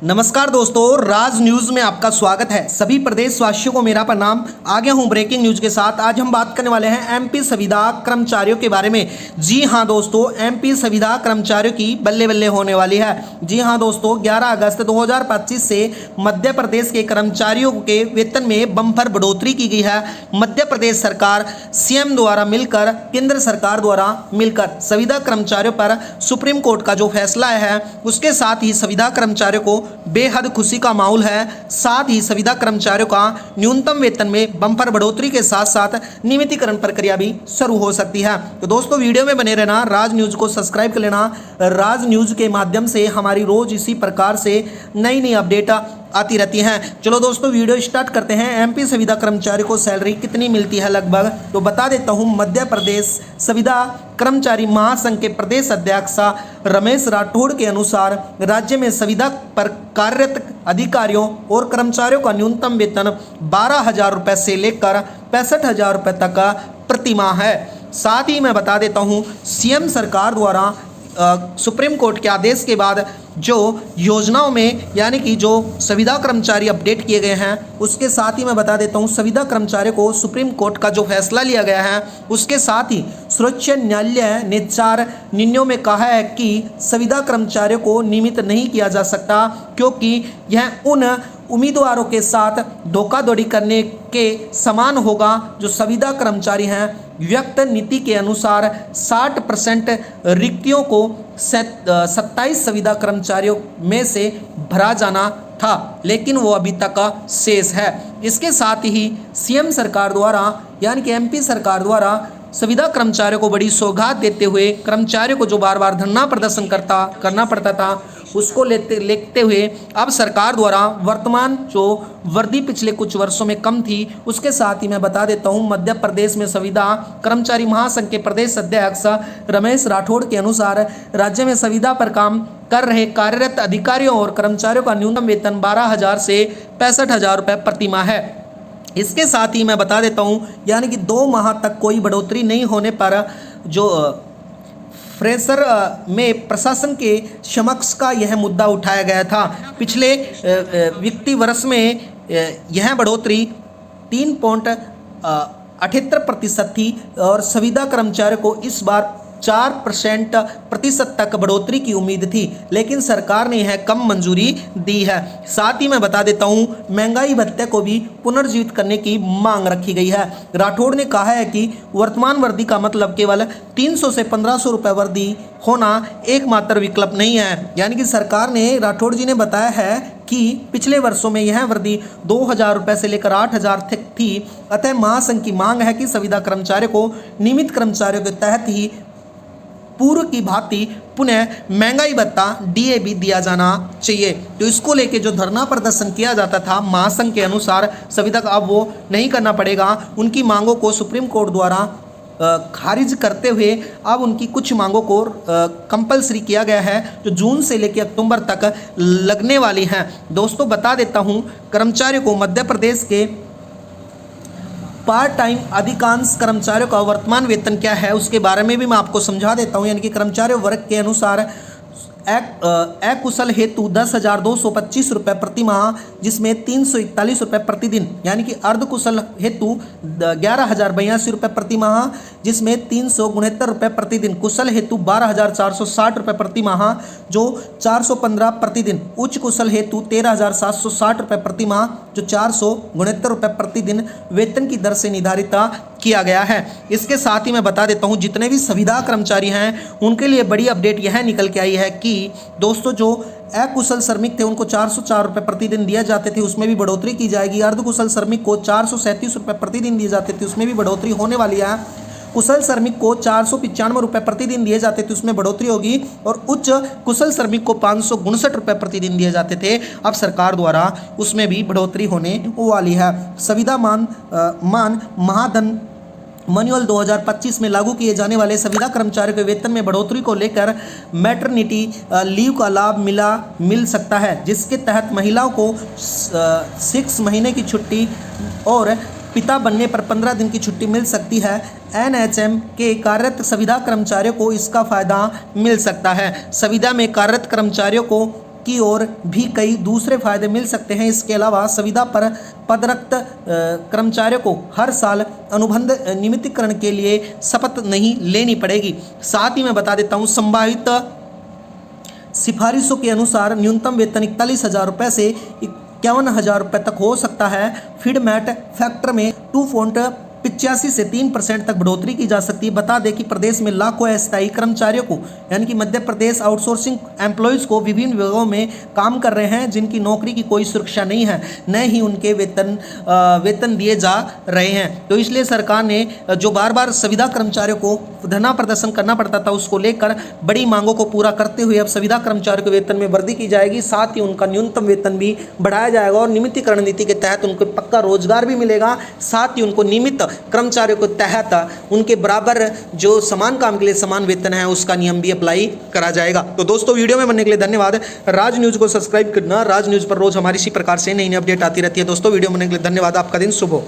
नमस्कार दोस्तों, राज न्यूज में आपका स्वागत है। सभी प्रदेशवासियों को मेरा प्रणाम। आगे हूं ब्रेकिंग न्यूज के साथ। आज हम बात करने वाले हैं एमपी संविदा कर्मचारियों के बारे में। जी हां दोस्तों, एमपी संविदा कर्मचारियों की बल्ले बल्ले होने वाली है। जी हां दोस्तों, 11 अगस्त 2025 से मध्य प्रदेश के कर्मचारियों के वेतन में बम्पर बढ़ोतरी की गई है। मध्य प्रदेश सरकार सीएम द्वारा मिलकर केंद्र सरकार द्वारा मिलकर संविदा कर्मचारियों पर सुप्रीम कोर्ट का जो फैसला है उसके साथ ही संविदा कर्मचारियों को बेहद खुशी का माहौल है। साथ ही संविदा कर्मचारियों का न्यूनतम वेतन में बम्पर बढ़ोतरी के साथ साथ नियमितीकरण प्रक्रिया भी शुरू हो सकती है। तो दोस्तों, वीडियो में बने रहना, राज न्यूज को सब्सक्राइब कर लेना। राज न्यूज के माध्यम से हमारी रोज इसी प्रकार से नई नई अपडेट आती रहती हैं। चलो दोस्तों, वीडियो स्टार्ट करते हैं। एमपी संविदा कर्मचारी को सैलरी कितनी मिलती है लगभग, तो बता देता हूं। मध्य प्रदेश संविदा कर्मचारी महासंघ के प्रदेश अध्यक्ष रमेश राठौड़ के अनुसार राज्य में संविदा पर कार्यरत अधिकारियों और कर्मचारियों का न्यूनतम वेतन 12,000 रुपये से लेकर 65,000 रुपये तक प्रति माह है। साथ ही मैं बता देता हूं, सीएम सरकार द्वारा सुप्रीम कोर्ट के आदेश के बाद जो योजनाओं में यानी कि जो संविदा कर्मचारी अपडेट किए गए हैं उसके साथ ही मैं बता देता हूं, संविदा कर्मचारियों को सुप्रीम कोर्ट का जो फैसला लिया गया है उसके साथ ही सर्वोच्च न्यायालय ने 4 निर्णयों में कहा है कि संविदा कर्मचारियों को नियमित नहीं किया जा सकता, क्योंकि यह उन उम्मीदवारों के साथ धोखाधड़ी करने के समान होगा जो संविदा कर्मचारी हैं। व्यक्त नीति के अनुसार 60% रिक्तियों को 27 संविदा कर्मचारियों में से भरा जाना था, लेकिन वो अभी तक शेष है। इसके साथ ही सीएम सरकार द्वारा यानी कि एमपी सरकार द्वारा संविदा कर्मचारियों को बड़ी सौगात देते हुए कर्मचारियों को जो बार बार धरना प्रदर्शन करना पड़ता था उसको लेते हुए अब सरकार द्वारा वर्तमान जो वर्दी पिछले कुछ वर्षों में कम थी उसके साथ ही मैं बता देता हूं, मध्य प्रदेश में संविदा कर्मचारी महासंघ के प्रदेश अध्यक्ष रमेश राठौड़ के अनुसार राज्य में संविदा पर काम कर रहे कार्यरत अधिकारियों और कर्मचारियों का न्यूनतम वेतन 12,000 से 65,000 रुपये प्रति माह है। इसके साथ ही मैं बता देता हूं, यानी कि 2 माह तक कोई बढ़ोतरी नहीं होने पर जो फ्रेशर में प्रशासन के समक्ष का यह मुद्दा उठाया गया था। पिछले वित्तीय वर्ष में यह बढ़ोतरी 3.78% थी और संविदा कर्मचारियों को इस बार 4% तक बढ़ोतरी की उम्मीद थी, लेकिन सरकार ने यह कम मंजूरी दी है। साथ ही मैं बता देता हूं, महंगाई भत्ते को भी पुनर्जीवित करने की मांग रखी गई है। राठौड़ ने कहा है कि वर्तमान वर्दी का मतलब केवल 300 से 1,500 रुपये वर्दी होना एकमात्र विकल्प नहीं है। यानी कि सरकार ने, राठौड़ जी ने बताया है कि पिछले वर्षों में यह वर्दी 2,000 रुपये से लेकर 8,000 तक थी। अतः महासंघ की मांग है कि संविदा कर्मचारियों को नियमित कर्मचारियों के तहत ही पूर्व की भांति पुनः महंगाई भत्ता DA दिया जाना चाहिए। तो इसको लेके जो धरना प्रदर्शन किया जाता था महासंघ के अनुसार संविदा का अब वो नहीं करना पड़ेगा। उनकी मांगों को सुप्रीम कोर्ट द्वारा खारिज करते हुए अब उनकी कुछ मांगों को कंपलसरी किया गया है जो जून से लेकर अक्टूबर तक लगने वाली हैं। दोस्तों, बता देता हूँ, कर्मचारियों को मध्य प्रदेश के पार्ट टाइम अधिकांश कर्मचारियों का वर्तमान वेतन क्या है उसके बारे में भी मैं आपको समझा देता हूं। यानी कि कर्मचारी वर्ग के अनुसार अकुशल हेतु 10,225 रुपये प्रति माह, जिसमें 341 रुपये प्रतिदिन, यानी कि अर्धकुशल हेतु 11,082 रुपये प्रति माह, जिसमें 369 रुपये प्रतिदिन, कुशल हेतु 12,460 रुपये प्रति माह जो 415 प्रतिदिन, उच्च कुशल हेतु 13,760 रुपये प्रति माह जो 469 रुपये प्रतिदिन वेतन की दर से निर्धारित किया गया है। इसके साथ ही मैं बता देता हूं, जितने भी संविदा कर्मचारी हैं उनके लिए बड़ी अपडेट यह निकल के आई है कि दोस्तों, जो अकुशल श्रमिक थे उनको 404 रुपये प्रतिदिन दिए जाते थे, उसमें भी बढ़ोतरी की जाएगी। अर्धकुशल श्रमिक को 437 रुपये प्रतिदिन दिए जाते थे, उसमें भी बढ़ोतरी होने वाली है। कुशल श्रमिक को 495 रुपये प्रतिदिन दिए जाते थे, उसमें बढ़ोतरी होगी। और उच्च कुशल श्रमिक को 559 रुपये प्रतिदिन दिए जाते थे, अब सरकार द्वारा उसमें भी बढ़ोतरी होने वाली है। संविदा मान महाधन मैनुअल 2025 में लागू किए जाने वाले संविदा कर्मचारियों के वेतन में बढ़ोतरी को लेकर मैटरनिटी लीव का लाभ मिल सकता है, जिसके तहत महिलाओं को 6 महीने की छुट्टी और पिता बनने पर 15 दिन की छुट्टी मिल सकती है। एनएचएम के कार्यरत संविदा कर्मचारियों को इसका फायदा मिल सकता है। संविदा में कार्यरत कर्मचारियों को की ओर भी कई दूसरे फायदे मिल सकते हैं। इसके अलावा संविदा पर पदरत कर्मचारियों को हर साल अनुबंध नियमितीकरण के लिए शपथ नहीं लेनी पड़ेगी। साथ ही मैं बता देता हूँ, संभावित सिफारिशों के अनुसार न्यूनतम वेतन 41,000 रुपये से 51,000 रुपये तक हो सकता है। फीडमैट फैक्टर में 2.85 से 3% तक बढ़ोतरी की जा सकती है। बता दें कि प्रदेश में लाखों अस्थायी कर्मचारियों को यानी कि मध्य प्रदेश आउटसोर्सिंग एम्प्लॉयज़ को विभिन्न विभागों में काम कर रहे हैं, जिनकी नौकरी की कोई सुरक्षा नहीं है, न ही उनके वेतन दिए जा रहे हैं। तो इसलिए सरकार ने जो बार बार संविदा कर्मचारियों को धरना प्रदर्शन करना पड़ता था, उसको लेकर बड़ी मांगों को पूरा करते हुए अब संविदा कर्मचारियों के वेतन में वृद्धि की जाएगी। साथ ही उनका न्यूनतम वेतन भी बढ़ाया जाएगा और नियमितीकरण नीति के तहत उनको पक्का रोजगार भी मिलेगा। साथ ही उनको नियमित कर्मचारियों के तहत उनके बराबर जो समान काम के लिए समान वेतन है उसका नियम भी अप्लाई करा जाएगा। तो दोस्तों, वीडियो में बनने के लिए धन्यवाद। राज न्यूज़ को सब्सक्राइब करना। राज न्यूज़ पर रोज हमारी इसी प्रकार से नई नई अपडेट आती रहती है। दोस्तों, वीडियो बनने के लिए धन्यवाद। आपका दिन शुभ हो।